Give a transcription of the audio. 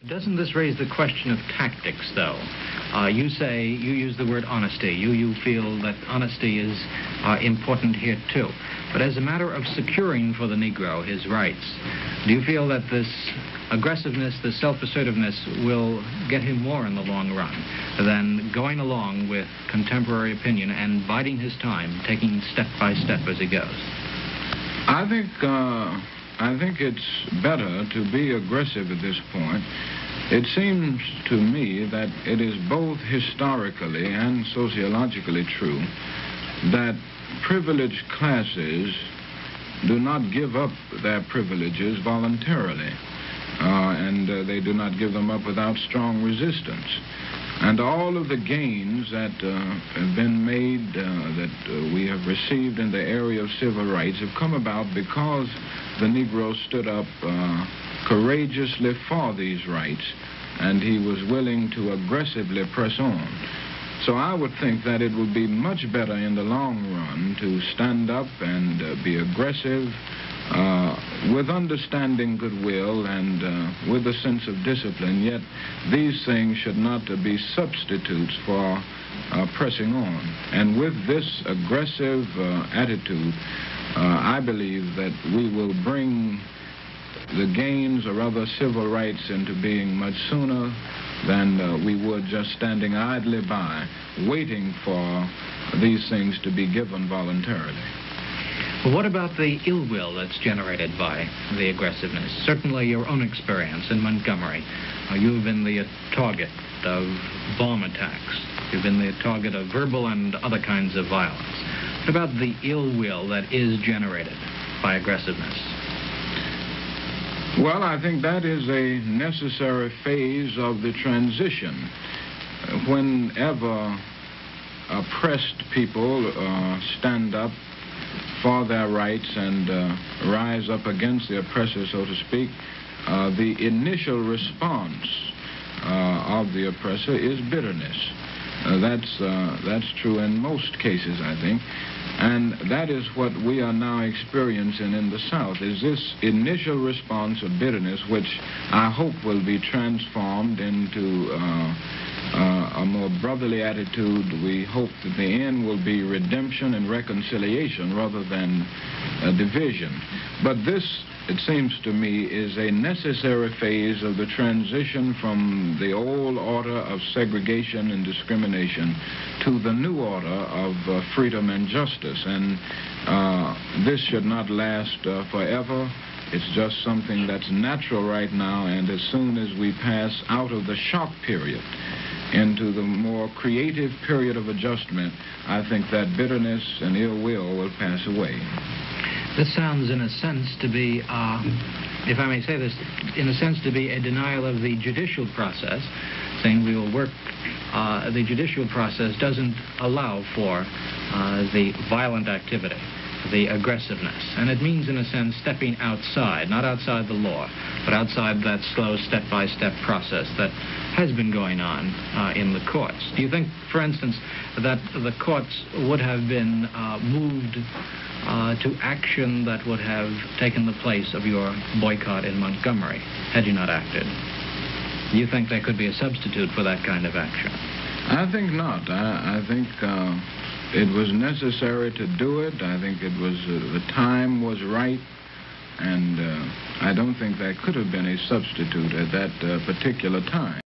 Doesn't this raise the question of tactics, though? You say, you use the word honesty. You feel that honesty is important here, too. But as a matter of securing for the Negro his rights, do you feel that this aggressiveness, this self-assertiveness will get him more in the long run than going along with contemporary opinion and biding his time, taking step by step as he goes? I think it's better to be aggressive at this point. It seems to me that it is both historically and sociologically true that privileged classes do not give up their privileges voluntarily, and they do not give them up without strong resistance. And all of the gains that have been made, that we have received in the area of civil rights have come about because the Negro stood up courageously for these rights, and he was willing to aggressively press on. So I would think that it would be much better in the long run to stand up and be aggressive with understanding goodwill and with a sense of discipline, yet these things should not be substitutes for pressing on. And with this aggressive attitude, I believe that we will bring the gains or other civil rights into being much sooner than we would just standing idly by, waiting for these things to be given voluntarily. Well, what about the ill will that's generated by the aggressiveness? Certainly your own experience in Montgomery. You've been the target of bomb attacks. You've been the target of verbal and other kinds of violence. What about the ill will that is generated by aggressiveness? Well, I think that is a necessary phase of the transition. Whenever oppressed people stand up for their rights and rise up against the oppressor, so to speak, the initial response of the oppressor is bitterness. That's true in most cases, I think. And that is what we are now experiencing in the South, is this initial response of bitterness, which I hope will be transformed into a more brotherly attitude. We hope that the end will be redemption and reconciliation rather than division. But this, it seems to me, is a necessary phase of the transition from the old order of segregation and discrimination to the new order of freedom and justice. And this should not last forever. It's just something that's natural right now, and as soon as we pass out of the shock period into the more creative period of adjustment, I think that bitterness and ill will pass away. This sounds, in a sense, to be, if I may say this, in a sense to be a denial of the judicial process, saying we will work. The judicial process doesn't allow for the violent activity, the aggressiveness. And it means, in a sense, stepping outside, not outside the law, but outside that slow step-by-step process that has been going on in the courts. Do you think, for instance, that the courts would have been moved to action that would have taken the place of your boycott in Montgomery had you not acted? Do you think there could be a substitute for that kind of action? I think not. I think it was necessary to do it. I think it was the time was right, and I don't think there could have been a substitute at that particular time.